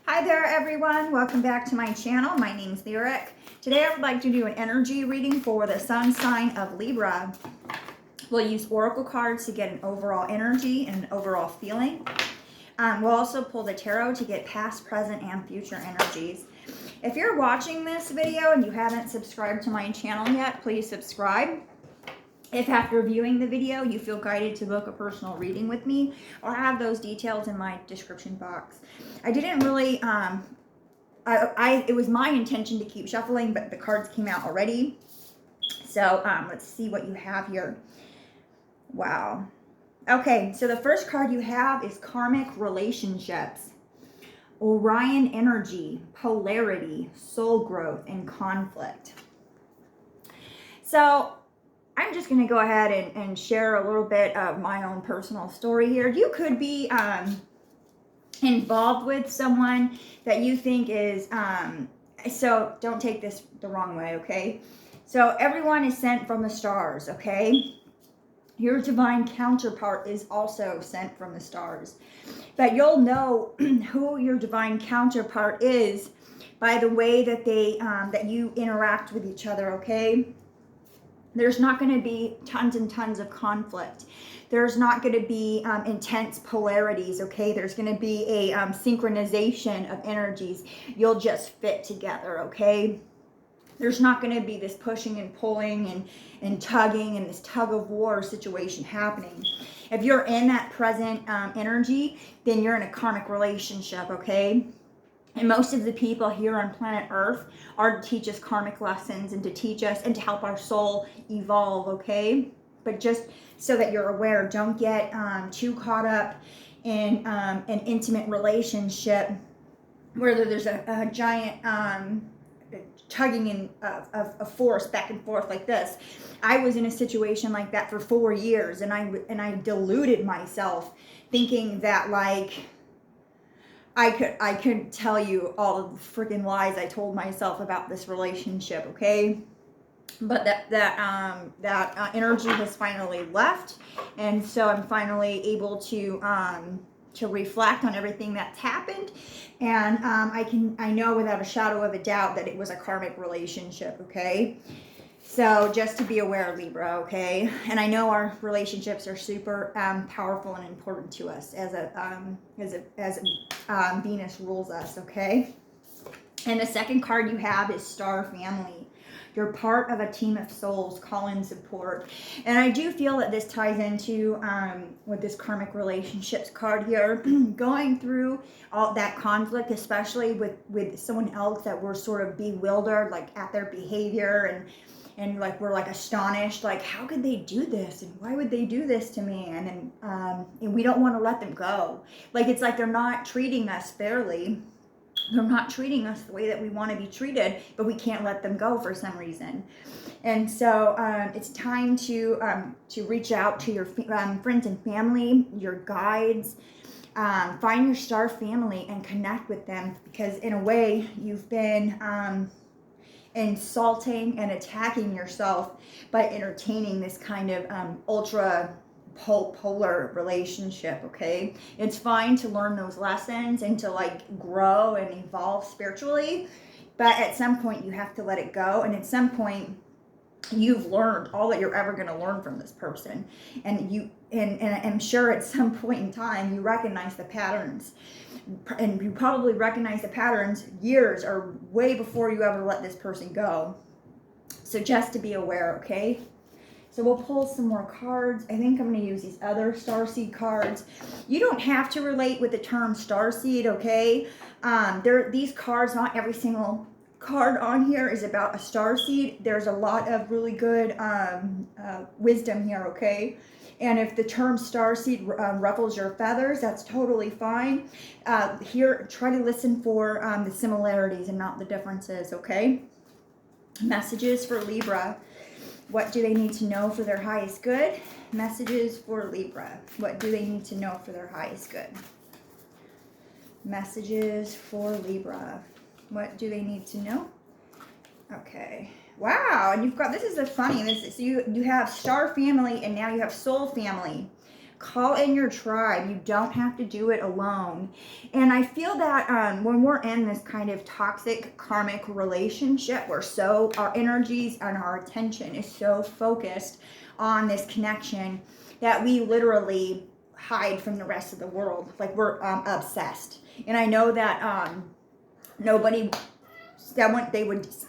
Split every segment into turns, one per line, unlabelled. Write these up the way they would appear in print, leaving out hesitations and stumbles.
Hi there everyone, welcome back to my channel. My name's Lyric. Today I would like to do an energy reading for the sun sign of Libra. We'll use oracle cards to get an overall energy and an overall feeling. We'll also pull the tarot to get past, present, and future energies. If you're watching this video and you haven't subscribed to my channel yet, please subscribe. If after viewing the video you feel guided to book a personal reading with me, I'll have those details in my description box. I didn't really, it was my intention to keep shuffling, but the cards came out already. So let's see what you have here. Wow. Okay, so the first card you have is Karmic Relationships. Orion energy, polarity, soul growth, and conflict. So I'm just going to go ahead and share a little bit of my own personal story here. You could be involved with someone that you think is, so don't take this the wrong way, okay? So everyone is sent from the stars, okay? Your divine counterpart is also sent from the stars. But you'll know who your divine counterpart is by the way that they, that you interact with each other, okay? There's not going to be tons and tons of conflict. There's not going to be intense polarities, okay? There's going to be a synchronization of energies. You'll just fit together, okay? There's not going to be this pushing and pulling and tugging and this tug of war situation happening. If you're in that present energy, then you're in a karmic relationship, okay? And most of the people here on planet Earth are to teach us karmic lessons and to teach us and to help our soul evolve, okay? But just so that you're aware, don't get too caught up in an intimate relationship where there's a giant tugging in of force back and forth like this. I was in a situation like that for 4 years, and I deluded myself thinking that, like, I could tell you all of the freaking lies I told myself about this relationship, okay? But that energy has finally left, and so I'm finally able to reflect on everything that's happened, and I know without a shadow of a doubt that it was a karmic relationship, okay? So just to be aware, Libra, okay? And I know our relationships are super powerful and important to us as Venus rules us, okay? And the second card you have is Star Family. You're part of a team of souls, call in support. And I do feel that this ties into with this karmic relationships card here, going through all that conflict, especially with someone else that we're sort of bewildered, like at their behavior, and like we're like astonished, like how could they do this and why would they do this to me, and then and we don't want to let them go. Like it's like they're not treating us fairly. They're not treating us the way that we want to be treated, but we can't let them go for some reason. And so it's time to reach out to your friends and family, your guides. Find your star family and connect with them, because in a way you've been insulting and attacking yourself by entertaining this kind of ultra polar relationship, okay? It's fine to learn those lessons and to like grow and evolve spiritually, but at some point you have to let it go, and at some point you've learned all that you're ever going to learn from this person, and I'm sure at some point in time you recognize the patterns, and you probably recognize the patterns years or way before you ever let this person go. So just to be aware, okay? So we'll pull some more cards. I think I'm going to use these other starseed cards. You don't have to relate with the term starseed, okay? These cards, not every single card on here is about a starseed. There's a lot of really good wisdom here, okay? And if the term starseed ruffles your feathers, that's totally fine. Here, try to listen for the similarities and not the differences, okay? Messages for Libra. What do they need to know for their highest good? Messages for Libra. What do they need to know for their highest good? Messages for Libra. What do they need to know? Okay. Wow. And you've got, this is a funny, so you have Star Family and now you have Soul Family. Call in your tribe. You don't have to do it alone. And I feel that when we're in this kind of toxic karmic relationship, our energies and our attention is so focused on this connection that we literally hide from the rest of the world. Like we're obsessed. And I know that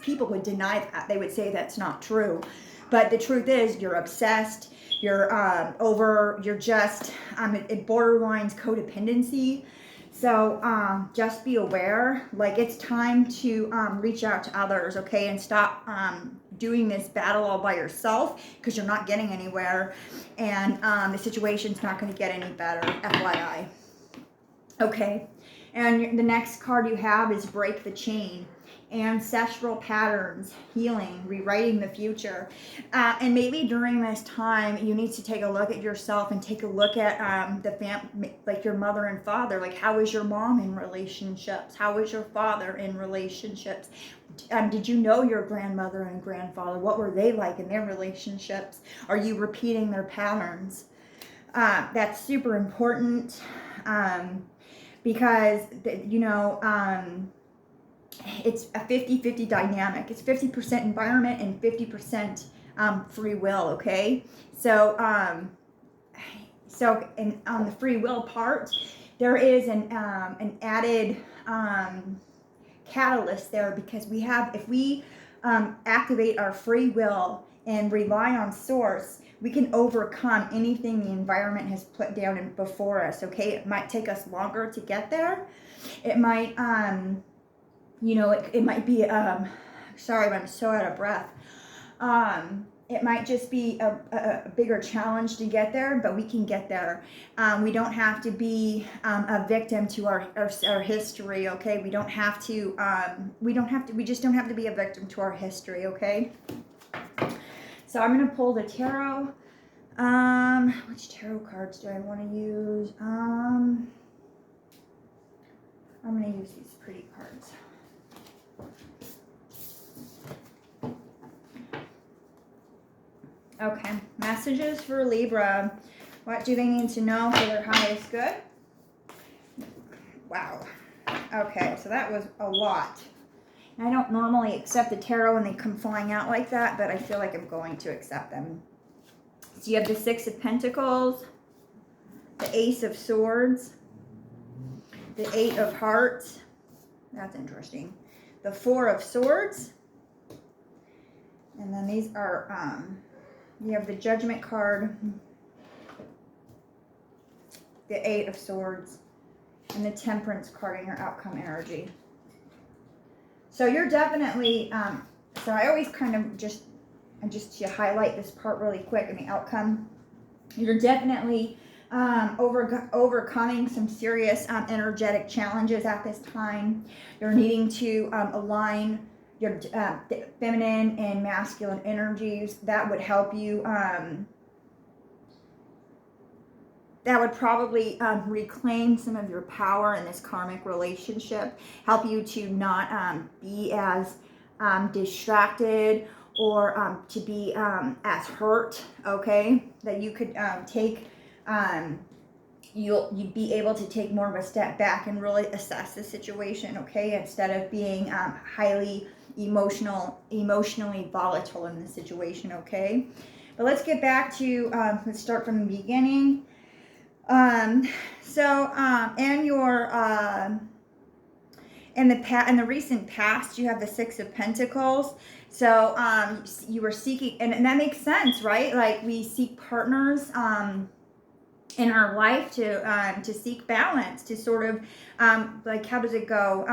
people would deny that. They would say that's not true. But the truth is, you're obsessed. You're it borderlines codependency. So just be aware. Like, it's time to reach out to others, okay, and stop doing this battle all by yourself, because you're not getting anywhere, and the situation's not going to get any better. FYI. Okay, and the next card you have is Break the Chain. Ancestral patterns, healing, rewriting the future. And maybe during this time, you need to take a look at yourself and take a look at like your mother and father. Like, how is your mom in relationships? How is your father in relationships? Did you know your grandmother and grandfather? What were they like in their relationships? Are you repeating their patterns? That's super important, because, it's a 50-50 dynamic. It's 50% environment and 50% free will, okay? So on the free will part, there is an added catalyst there, because if we activate our free will and rely on source, we can overcome anything the environment has put down before us, okay? It might take us longer to get there. It might it might be, sorry, I'm so out of breath. It might just be a bigger challenge to get there, but we can get there. We don't have to be a victim to our history, okay? We just don't have to be a victim to our history, okay? So I'm going to pull the tarot. Which tarot cards do I want to use? I'm going to use these pretty cards. Okay, messages for Libra. What do they need to know for their highest good? Wow. Okay, so that was a lot. I don't normally accept the tarot when they come flying out like that, but I feel like I'm going to accept them. So you have the Six of Pentacles, the Ace of Swords, the Eight of Hearts. That's interesting. The Four of Swords. And then these are, you have the Judgment card, the Eight of Swords, and the Temperance card in your outcome energy. So you're definitely, so I always kind of just to highlight this part really quick in the outcome, you're definitely overcoming some serious energetic challenges at this time. You're needing to align your feminine and masculine energies. That would help you, that would probably reclaim some of your power in this karmic relationship, help you to not be as distracted or to be as hurt, okay? That you could you'd be able to take more of a step back and really assess the situation, okay? Instead of being highly emotionally volatile in the situation, okay? But let's get back to, let's start from the beginning. In the recent past, you have the Six of Pentacles. So you were seeking, and that makes sense, right? Like, we seek partners in our life to seek balance, to sort of like, how does it go?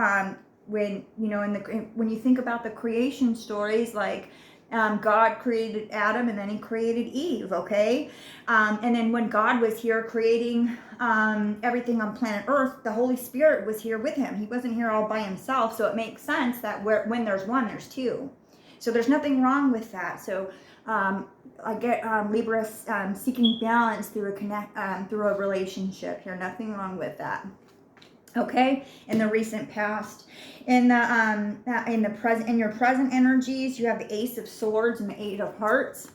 When when you think about the creation stories, like God created Adam and then he created Eve, okay? And then when God was here creating everything on planet Earth, the Holy Spirit was here with him. He wasn't here all by himself, so it makes sense that when there's one, there's two. So there's nothing wrong with that. So I get Libra seeking balance through through a relationship here. Nothing wrong with that. Okay, in the recent past, in the present, in your present energies, you have the Ace of Swords and the Eight of Hearts.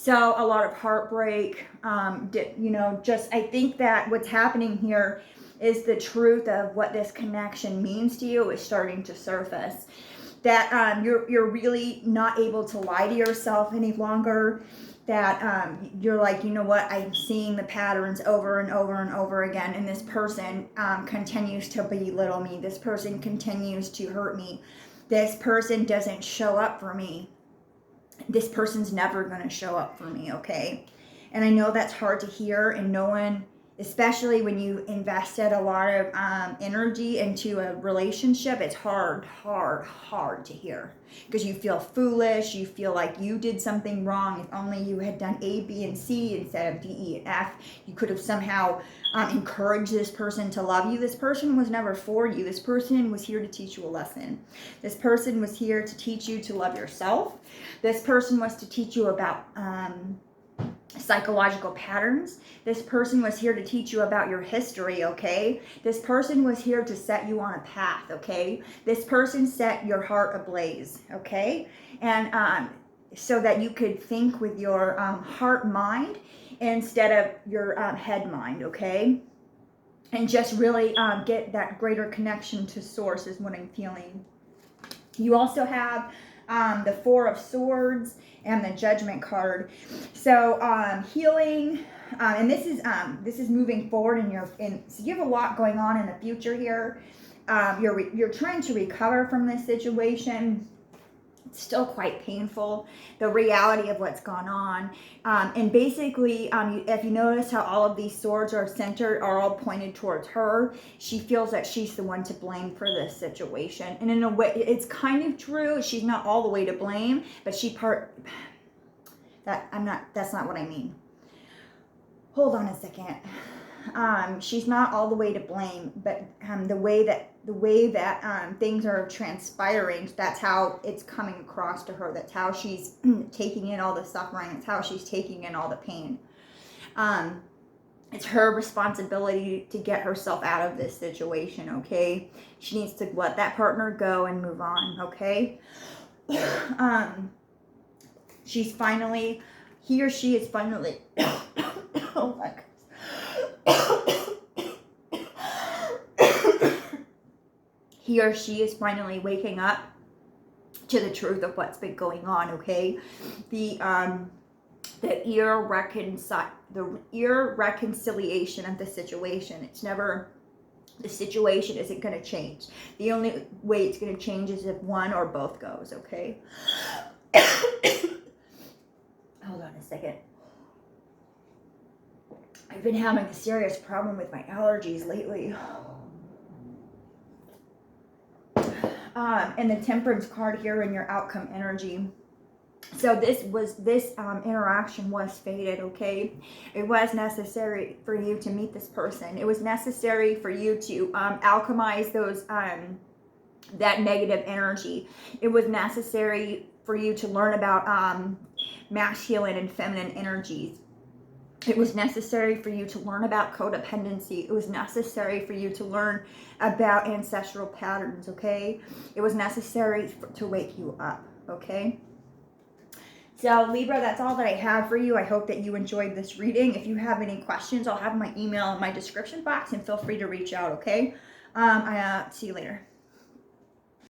So a lot of heartbreak, you know, just I think that what's happening here is the truth of what this connection means to you is starting to surface. That you're really not able to lie to yourself any longer. That you're like, you know what, I'm seeing the patterns over and over and over again, and this person continues to belittle me. This person continues to hurt me. This person doesn't show up for me. This person's never going to show up for me, okay? And I know that's hard to hear, and no one, especially when you invested a lot of energy into a relationship, it's hard to hear, because you feel foolish. You feel like you did something wrong. If only you had done A, B, and C instead of D, E, and F, you could have somehow encouraged this person to love you. This person was never for you. This person was here to teach you a lesson. This person was here to teach you to love yourself. This person was to teach you about psychological patterns. This person was here to teach you about your history, okay? This person was here to set you on a path, okay? This person set your heart ablaze, okay? And so that you could think with your heart mind instead of your head mind, okay? And just really get that greater connection to source is what I'm feeling. You also have the Four of Swords and the Judgment card. So healing, and this is moving forward so you have a lot going on in the future here. You're trying to recover from this situation. It's still quite painful, the reality of what's gone on. And basically, if you notice how all of these swords are all pointed towards her, she feels that she's the one to blame for this situation. And in a way, it's kind of true. She's not all the way to blame, but that's not what I mean. Hold on a second. She's not all the way to blame, but the way that things are transpiring, that's how it's coming across to her. That's how she's taking in all the suffering. It's how she's taking in all the pain. It's her responsibility to get herself out of this situation, okay? She needs to let that partner go and move on, okay? He or she is finally, oh my God. He or she is finally waking up to the truth of what's been going on, okay? The irreconciliation of the situation. The situation isn't going to change. The only way it's going to change is if one or both goes, okay? Hold on a second. I've been having a serious problem with my allergies lately. And the Temperance card here in your outcome energy. So this interaction was fated, okay? It was necessary for you to meet this person. It was necessary for you to alchemize that negative energy. It was necessary for you to learn about masculine and feminine energies. It was necessary for you to learn about codependency. It was necessary for you to learn about ancestral patterns, okay? It was necessary to wake you up, okay? So Libra, that's all that I have for you. I hope that you enjoyed this reading. If you have any questions, I'll have my email in my description box, and feel free to reach out, okay? See you later.